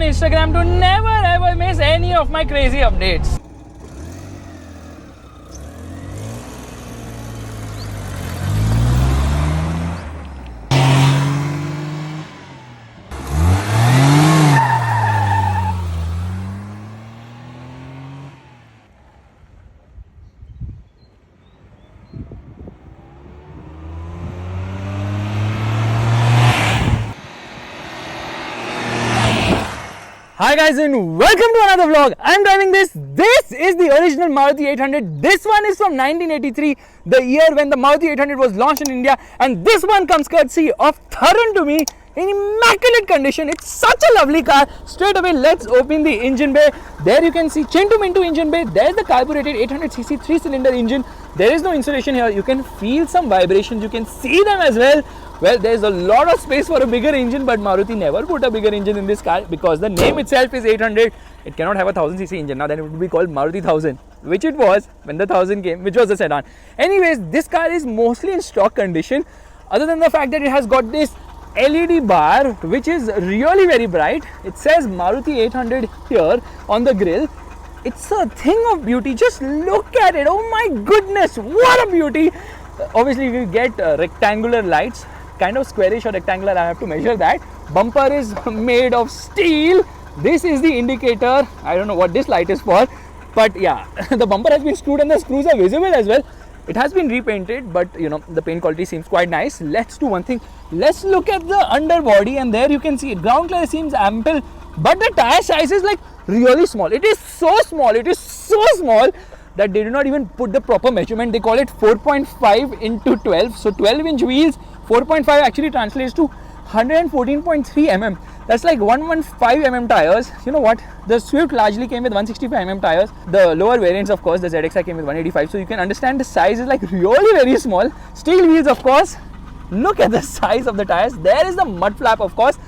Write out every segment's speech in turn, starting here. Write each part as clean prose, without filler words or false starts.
Instagram to never ever miss any of my crazy updates. Hi guys and welcome to another vlog. I'm driving this. This is the original Maruti 800. This one is from 1983, the year when the Maruti 800 was launched in India, and this one comes courtesy of Tharun to me in immaculate condition. It's such a lovely car. Straight away, let's open the engine bay. There you can see Chintu Mintu engine bay. There's the carbureted 800cc 3-cylinder engine. There is no insulation here. You can feel some vibrations. You can see them as well. Well, there's a lot of space for a bigger engine, but Maruti never put a bigger engine in this car because the name itself is 800. It cannot have a 1000cc engine. Now then it would be called Maruti 1000, which it was when the 1000 came, which was a sedan. Anyways, this car is mostly in stock condition, other than the fact that it has got this LED bar, which is really very bright. It says Maruti 800 here on the grille. It's a thing of beauty. Just look at it. Oh my goodness, what a beauty. Obviously, you get rectangular lights. Kind of squarish or rectangular, I have to measure that. Bumper is made of steel. This is the indicator. I don't know what this light is for, but yeah, the bumper has been screwed and the screws are visible as well. It has been repainted, but you know, the paint quality seems quite nice. Let's do one thing. Let's look at the underbody, and there you can see it. Ground clearance seems ample, but the tire size is like really small. It is so small. It is so small that they do not even put the proper measurement. They call it 4.5 into 12. So 12-inch wheels. 4.5 actually translates to 114.3 mm. That's like 115 mm tires. You know what? The Swift largely came with 165 mm tires. The lower variants, of course, the ZXi came with 185. So you can understand the size is like really very small. Steel wheels, of course. Look at the size of the tires. There is the mud flap, of course.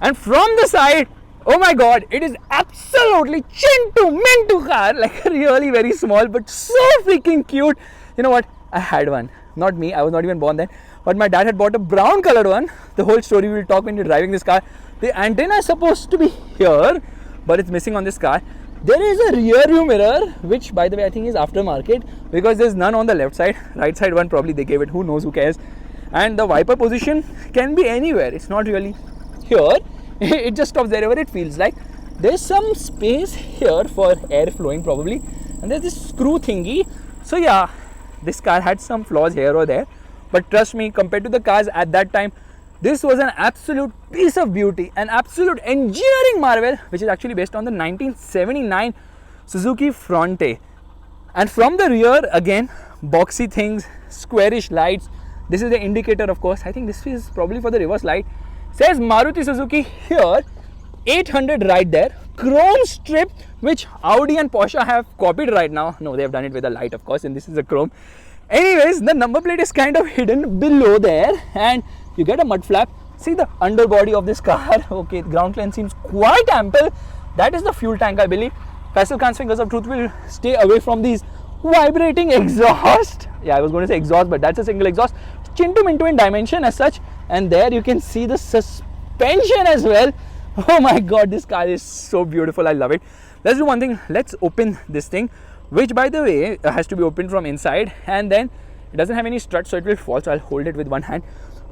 And from the side, oh my god, it is absolutely Chintu Mintu car. Like really very small, but so freaking cute. You know what? I had one. Not me. I was not even born then. But my dad had bought a brown colored one. The whole story we will talk when you're driving this car. The antenna is supposed to be here, but it's missing on this car. There is a rear view mirror, which by the way I think is aftermarket, because there's none on the left side. Right side one probably they gave it, who knows, who cares. And the wiper position can be anywhere. It's not really here. It just stops wherever it feels like. There's some space here for air flowing probably. And there's this screw thingy. So yeah, this car had some flaws here or there. But trust me, compared to the cars at that time, this was an absolute piece of beauty, an absolute engineering marvel, which is actually based on the 1979 Suzuki Fronte. And from the rear, again, boxy things, squarish lights. This is the indicator, of course. I think this is probably for the reverse light. Says Maruti Suzuki here, 800 right there. Chrome strip, which Audi and Porsche have copied right now. No, they have done it with a light, of course, and this is a chrome. Anyways, the number plate is kind of hidden below there, and you get a mud flap. See the underbody of this car. Okay, ground clearance seems quite ample. That is the fuel tank, I believe. Faisal Khan's fingers of truth will stay away from these vibrating exhaust. Yeah, I was going to say exhaust, but that's a single exhaust. Chintu Mintu in dimension as such. And there you can see the suspension as well. Oh my god, this car is so beautiful. I love it. Let's do one thing. Let's open this thing, which by the way has to be opened from inside, and then it doesn't have any struts, so it will fall. So I'll hold it with one hand.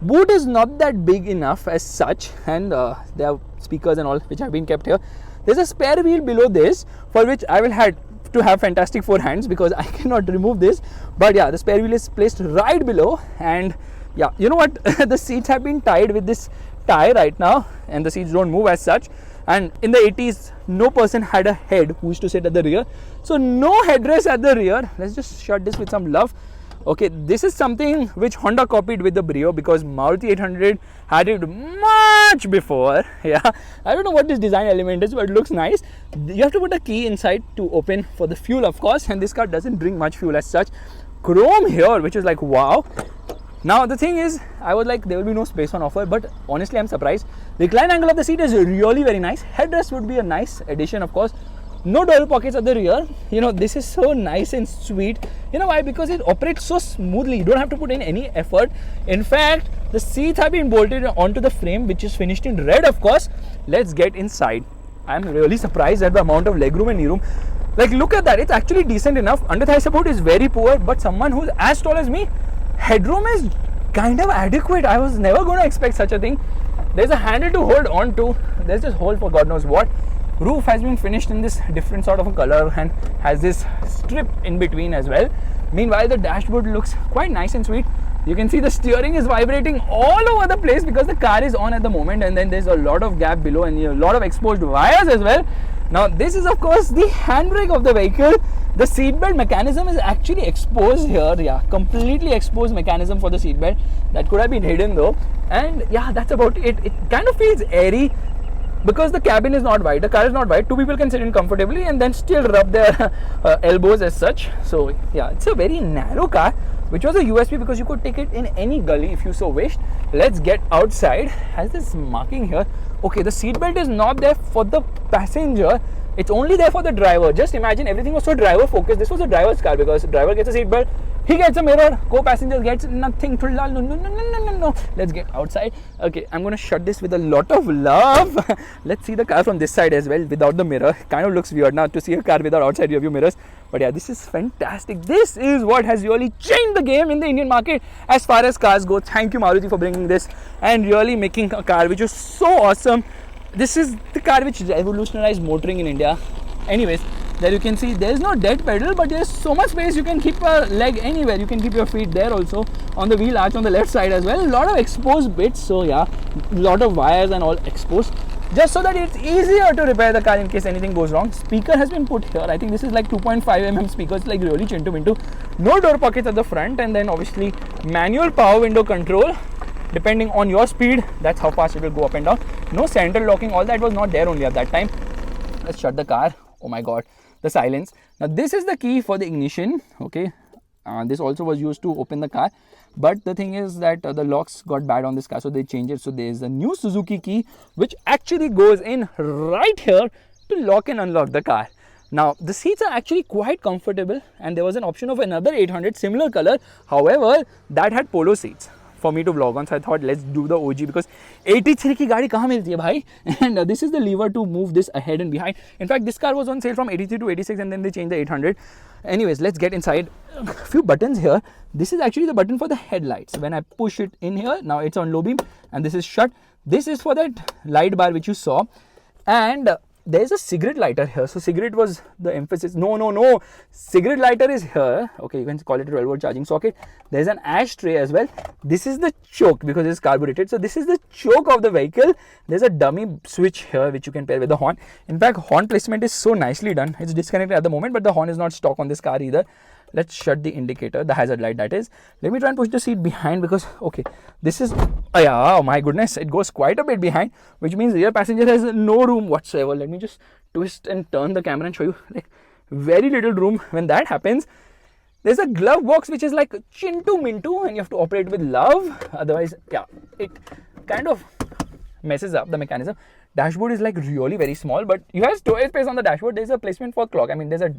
Boot is not that big enough as such, and there are speakers and all which have been kept here. There's a spare wheel below this, for which I will have to have fantastic four hands because I cannot remove this. But yeah, the spare wheel is placed right below, and yeah, you know what? The seats have been tied with this tie right now, and the seats don't move as such. And in the 80s, no person had a head who used to sit at the rear. So no headrest at the rear. Let's just shut this with some love. Okay, this is something which Honda copied with the Brio, because Maruti 800 had it much before. Yeah, I don't know what this design element is, but it looks nice. You have to put a key inside to open for the fuel, of course, and this car doesn't drink much fuel as such. Chrome here, which is like wow. Now the thing is, I was like, there will be no space on offer, but honestly I'm surprised. The recline angle of the seat is really very nice. Headrest would be a nice addition, of course. No door pockets at the rear. You know, this is so nice and sweet. You know why? Because it operates so smoothly. You don't have to put in any effort. In fact, the seats have been bolted onto the frame, which is finished in red, of course. Let's get inside. I'm really surprised at the amount of legroom and kneeroom. Like, look at that, it's actually decent enough. Under thigh support is very poor, but someone who's as tall as me, headroom is kind of adequate. I was never going to expect such a thing. There's a handle to hold on to. There's this hole for God knows what. Roof has been finished in this different sort of a color and has this strip in between as well. Meanwhile, the dashboard looks quite nice and sweet. You can see the steering is vibrating all over the place because the car is on at the moment, and then there's a lot of gap below and a lot of exposed wires as well. Now, this is of course the handbrake of the vehicle. The seatbelt mechanism is actually exposed here. Yeah, completely exposed mechanism for the seatbelt. That could have been hidden though. And yeah, that's about it. It kind of feels airy because the cabin is not wide. The car is not wide. Two people can sit in comfortably and then still rub their elbows as such. So yeah, it's a very narrow car, which was a USP because you could take it in any gully if you so wished. Let's get outside. Has this marking here. Okay, the seatbelt is not there for the passenger. It's only there for the driver. Just imagine, everything was so driver focused. This was a driver's car because the driver gets a seatbelt, he gets a mirror, co-passenger gets nothing. No. Let's get outside. Okay, I'm going to shut this with a lot of love. Let's see the car from this side as well without the mirror. Kind of looks weird now to see a car without outside rear view mirrors. But yeah, this is fantastic. This is what has really changed the game in the Indian market as far as cars go. Thank you, Maruti, for bringing this and really making a car which is so awesome. This is the car which revolutionized motoring in India. Anyways, there you can see there is no dead pedal, but there is so much space. You can keep a leg anywhere. You can keep your feet there also on the wheel arch on the left side as well. A lot of exposed bits. So yeah, a lot of wires and all exposed, just so that it's easier to repair the car in case anything goes wrong. Speaker has been put here. I think this is like 2.5mm speakers, like really chintu mintu. No door pockets at the front, and then obviously manual power window control. Depending on your speed, that's how fast it will go up and down. No central locking, all that was not there only at that time. Let's shut the car. Oh my god, the silence. Now this is the key for the ignition. Okay, this also was used to open the car, but the thing is that the locks got bad on this car, so they changed it. So there is a new Suzuki key which actually goes in right here to lock and unlock the car. Now the seats are actually quite comfortable, and there was an option of another 800 similar color. However, that had polo seats for me to vlog on, so I thought let's do the OG because 83 की गाड़ी कहाँ मिलती है भाई? And this is the lever to move this ahead and behind. In fact, this car was on sale from 83 to 86, and then they changed the 800. Anyways, let's get inside. A few buttons here. This is actually the button for the headlights. When I push it in here, now it's on low beam, and this is shut. This is for that light bar which you saw, and there's a cigarette lighter here. So cigarette was the emphasis. No. Cigarette lighter is here. Okay, you can call it a 12-volt charging socket. There's an ashtray as well. This is the choke because it's carbureted. So this is the choke of the vehicle. There's a dummy switch here which you can pair with the horn. In fact, horn placement is so nicely done. It's disconnected at the moment, but the horn is not stock on this car either. Let's shut the indicator, the hazard light that is. Let me try and push the seat behind because, okay, this is, oh my goodness, it goes quite a bit behind, which means rear passenger has no room whatsoever. Let me just twist and turn the camera and show you, like, very little room. When that happens, there's a glove box which is like chintu mintu, and you have to operate with love. Otherwise, yeah, it kind of messes up the mechanism. Dashboard is like really very small, but you have storage space on the dashboard. There's a placement for clock. I mean, there's a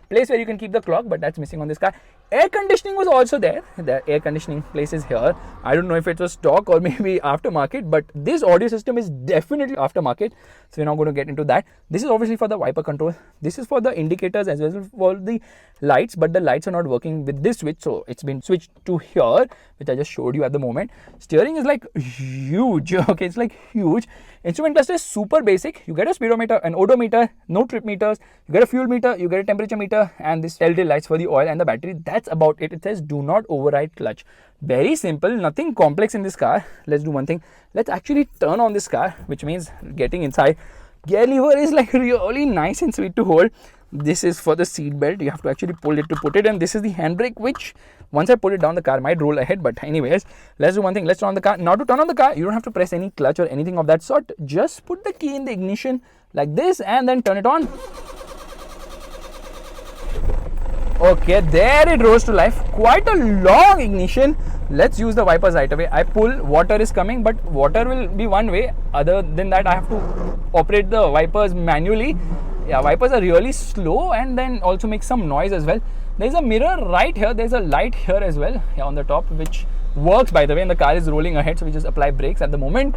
place where you can keep the clock, but that's missing on this car. Air conditioning was also there. The air conditioning place is here. I don't know if it was stock or maybe aftermarket, but this audio system is definitely aftermarket. So we're not going to get into that. This is obviously for the wiper control. This is for the indicators as well as for the lights, but the lights are not working with this switch, so it's been switched to here, which I just showed you at the moment. Steering is like huge. Okay, it's like huge. Instrument cluster is super basic. You get a speedometer, an odometer, no trip meters, you get a fuel meter, you get a temperature meter, and this telltale lights for the oil and the battery. That's about it. It says do not override clutch. Very simple, nothing complex in this car. Let's do one thing. Let's actually turn on this car, which means getting inside. Gear lever is like really nice and sweet to hold. This is for the seat belt. You have to actually pull it to put it, and this is the handbrake, which once I put it down, the car might roll ahead. But anyways, let's do one thing. Let's turn on the car. Now to turn on the car, you don't have to press any clutch or anything of that sort. Just put the key in the ignition like this and then turn it on. Okay, there it rose to life. Quite a long ignition. Let's use the wipers right away. I pull, water is coming, but water will be one way. Other than that, I have to operate the wipers manually. Yeah, wipers are really slow and then also make some noise as well. There's a mirror right here. There's a light here as well, yeah, on the top, which works by the way, and the car is rolling ahead, so we just apply brakes at the moment.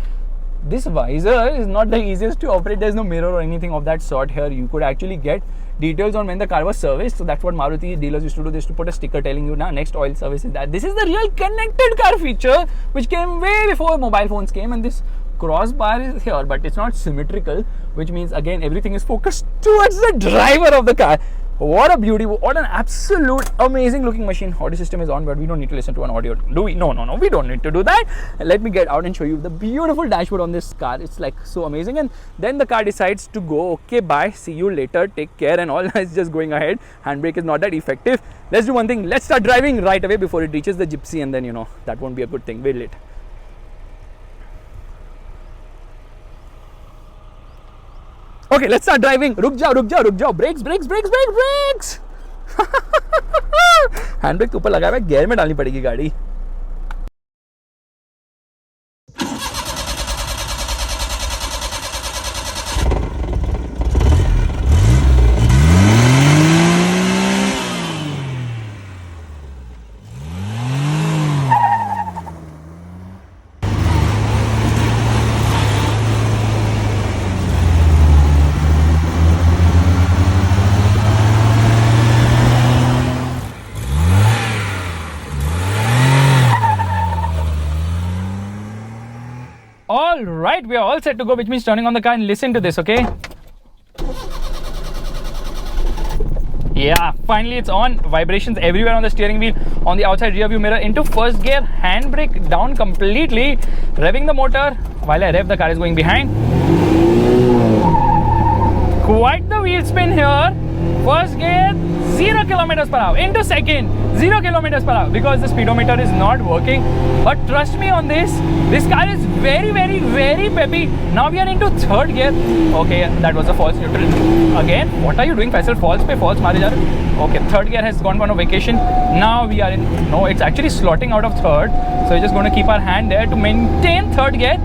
this visor is not the easiest to operate. There's no mirror or anything of that sort here. You could actually get details on when the car was serviced. So that's what Maruti dealers used to do. They used to put a sticker telling you, now next oil service is that. This is the real connected car feature, which came way before mobile phones came, and this crossbar is here, but it's not symmetrical, which means again everything is focused towards the driver of the car. What a beauty, what an absolute amazing looking machine. Audio system is on, but we don't need to listen to an audio, do we? No, we don't need to do that. Let me get out and show you the beautiful dashboard on this car. It's like so amazing. And then the car decides to go, okay, bye, see you later, take care and all. It's just going ahead. Handbrake is not that effective. Let's do one thing, let's start driving right away before it reaches the gypsy, and then that won't be a good thing. Wait late. Okay, let's start driving. रुक जाओ. Brakes. Handbrake तो ऊपर लगा हुआ है, gear में डालनी पड़ेगी गाड़ी. All right, we are all set to go, which means turning on the car and listen to this, okay? Yeah, finally it's on. Vibrations everywhere on the steering wheel, on the outside rear view mirror, into first gear, handbrake down completely, revving the motor. While I rev, the car is going behind. Quite the wheel spin here. First gear, 0 kilometers per hour. Into second, 0 kilometers per hour, because the speedometer is not working. But trust me on this car is very peppy. Now we are into third gear. Okay, that was a false neutral. Again, what are you doing, Faisal? False pe false mare ja rahe. Okay, third gear has gone on a vacation. Now we are in, no, it's actually slotting out of third. So we're just going to keep our hand there to maintain third gear.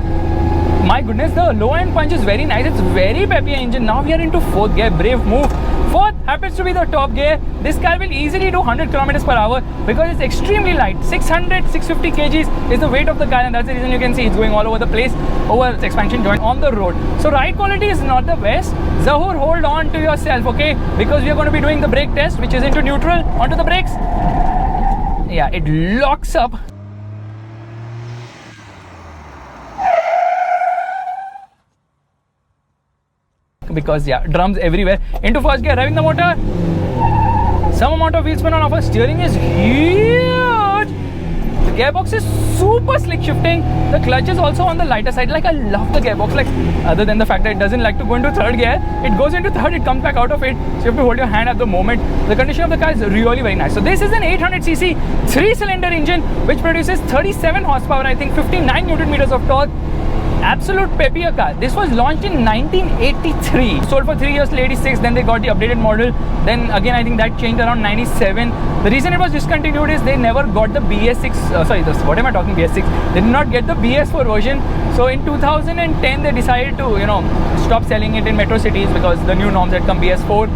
My goodness, the low end punch is very nice. It's very peppy engine. Now we are into fourth gear. Brave move. Fourth happens to be the top gear. This car will easily do 100 kilometers per hour because it's extremely light. 650 kgs is the weight of the car, and that's the reason you can see it's going all over the place over its expansion joint on the road. So ride quality is not the best. Zahur, hold on to yourself, okay? Because we are going to be doing the brake test, which is into neutral. Onto the brakes. Yeah, it locks up. Because drums everywhere. Into first gear, revving the motor. Some amount of wheel spin on offer. Steering is huge. The gearbox is super slick shifting. The clutch is also on the lighter side. Like, I love the gearbox. Like, other than the fact that it doesn't like to go into third gear, it goes into third, it comes back out of it. So you have to hold your hand at the moment. The condition of the car is really very nice. So this is an 800cc 3-cylinder engine which produces 37 horsepower, I think 59 Newton meters of torque. Absolute peppy car. This was launched in 1983. Sold for 3 years till 86. Then they got the updated model. Then again, I think that changed around 97. The reason it was discontinued is they never got the BS6. What am I talking? BS6. They did not get the BS4 version. So in 2010, they decided to stop selling it in metro cities because the new norms had come, BS4.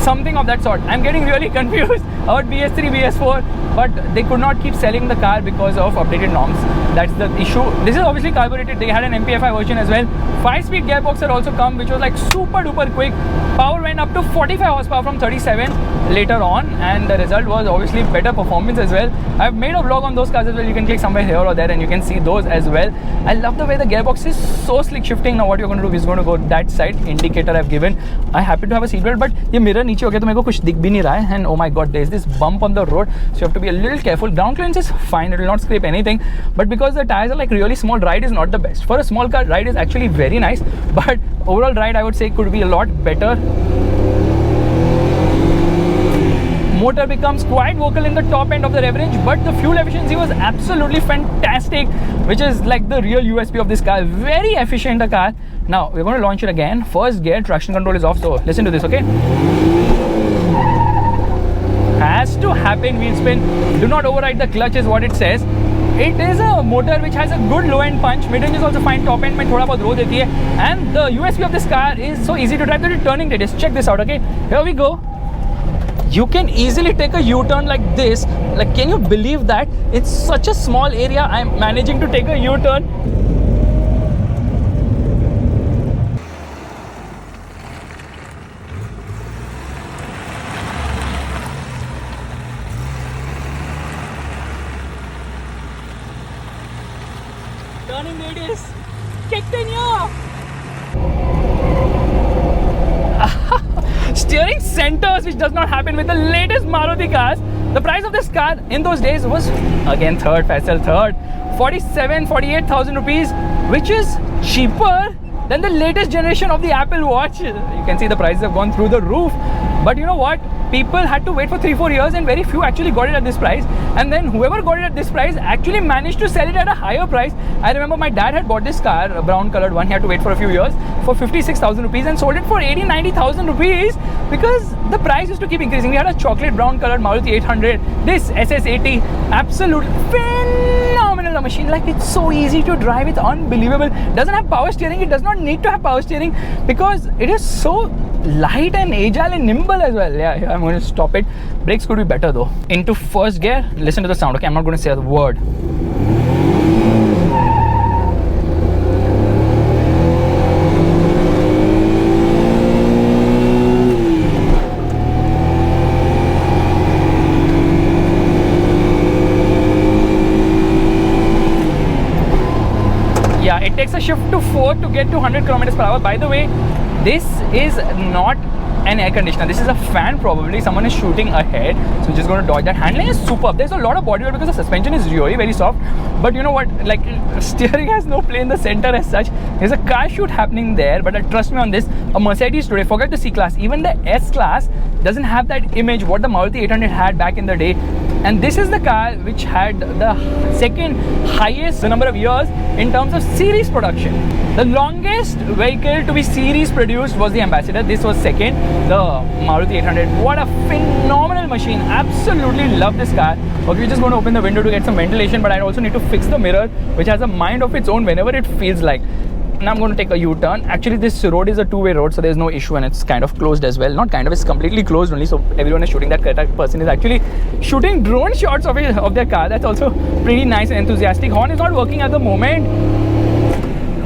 Something of that sort. I'm getting really confused about BS3, BS4, but they could not keep selling the car because of updated norms. That's the issue. This is obviously carbureted. They had an MPFI version as well. 5-speed gearbox had also come, which was like super duper quick. Power went up to 45 horsepower from 37 later on, and the result was obviously better performance as well. I've made a vlog on those cars as well. You can click somewhere here or there and you can see those as well. I love the way the gearbox is so slick shifting. Now what you're going to do is going to go that side. Indicator I've given. I happen to have a seatbelt, but ये mirror नीचे हो गया तो मेरे को कुछ दिख भी नहीं रहा है. And oh my god, there's this bump on the road, so you have to be a little careful. Ground clearance is fine, it will not scrape anything, but because the tires are like really small, ride is not the best. For a small car, ride is actually very nice, but overall ride I would say could be a lot better. Motor becomes quite vocal in the top end of the rev range, but the fuel efficiency was absolutely fantastic, which is like the real USP of this car. Very efficient a car. Now we're going to launch it again. First gear, traction control is off, so listen to this, okay? Has to happen, wheel spin. Do not override the clutch is what it says. It is a motor which has a good low end punch. Mid range is also fine. Top end में थोड़ा बहुत रो देती है. And the USP of this car is so easy to drive that it's turning radius. Check this out, okay? Here we go. You can easily take a U-turn like this. Like, can you believe that? It's such a small area. I'm managing to take a U-turn. turning radius kicked in here. Steering centers, which does not happen with the latest Maruti cars. The price of this car in those days was, again, third, Faisal, third, 48,000 rupees, which is cheaper than the latest generation of the Apple Watch. You can see the prices have gone through the roof. But you know what? People had to wait for 3-4 years and very few actually got it at this price. And then whoever got it at this price actually managed to sell it at a higher price. I remember my dad had bought this car, a brown colored one. He had to wait for a few years for 56,000 rupees and sold it for 80,000-90,000 rupees because the price used to keep increasing. We had a chocolate brown colored Maruti 800, this SS80, absolute phenomenal machine. Like, it's so easy to drive, it's unbelievable. Doesn't have power steering, it does not need to have power steering because it is so light and agile and nimble as well. Yeah, I'm going to stop it. Brakes could be better though. Into first gear, listen to the sound. Okay, I'm not going to say the word. Yeah, it takes a shift to 4 to get to 100 kilometers per hour. By the way, this is not an air conditioner, this is a fan. Probably someone is shooting ahead, so just going to dodge that. Handling is superb. There's a lot of bodywork because the suspension is really very soft, but you know what, like, steering has no play in the center as such. There's a car shoot happening there, but trust me on this, a Mercedes today, forget the C-Class, even the S-Class doesn't have that image what the Maruti 800 had back in the day. And this is the car which had the second highest number of years in terms of series production. The longest vehicle to be series produced was the Ambassador. This was second, the Maruti 800. What a phenomenal machine. Absolutely love this car. Okay, we're just going to open the window to get some ventilation, but I also need to fix the mirror, which has a mind of its own whenever it feels like. Now I'm going to take a U-turn. Actually, this road is a two-way road, so there's no issue, and it's kind of closed as well. Not kind of, it's completely closed only, so everyone is shooting. That person is actually shooting drone shots of their car. That's also pretty nice and enthusiastic. Horn is not working at the moment.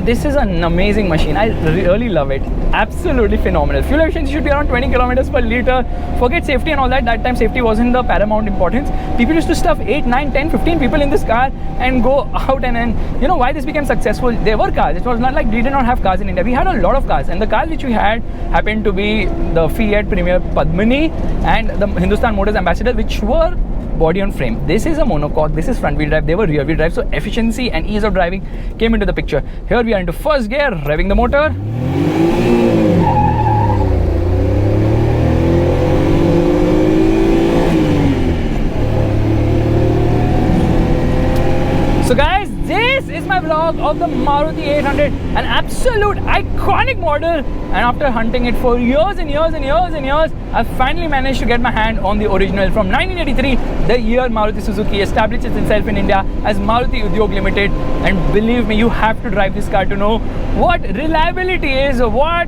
This is an amazing machine. I really love it. Absolutely phenomenal. Fuel efficiency should be around 20 kilometers per liter. Forget safety and all that. That time safety wasn't the paramount importance. People used to stuff 8, 9, 10, 15 people in this car and go out, and then, you know why this became successful? There were cars. It was not like we did not have cars in India. We had a lot of cars, and the cars which we had happened to be the Fiat Premier Padmini and the Hindustan Motors Ambassador, which were body on frame. This is a monocoque, this is front wheel drive, they were rear wheel drive, so efficiency and ease of driving came into the picture. Here we are into first gear, revving the motor. So guys, this is my vlog of the Maruti 800, an absolute iconic model, and after hunting it for years and years and years and years, I finally managed to get my hand on the original from 1983, the year Maruti Suzuki established itself in India as Maruti Udyog Limited. And believe me, you have to drive this car to know what reliability is, what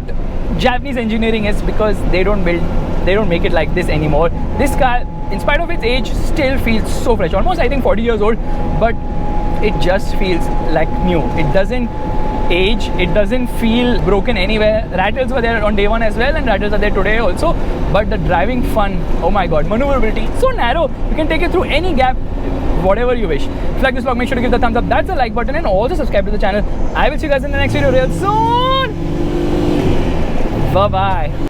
Japanese engineering is, because they don't make it like this anymore. This car, in spite of its age, still feels so fresh, almost I think 40 years old, but it just feels like new. It doesn't age, it doesn't feel broken anywhere. Rattles were there on day one as well, and rattles are there today also, but the driving fun, oh my god, maneuverability, so narrow, you can take it through any gap, whatever you wish. If you like this vlog, make sure to give the thumbs up, that's the like button, and also subscribe to the channel. I will see you guys in the next video real soon. Bye bye.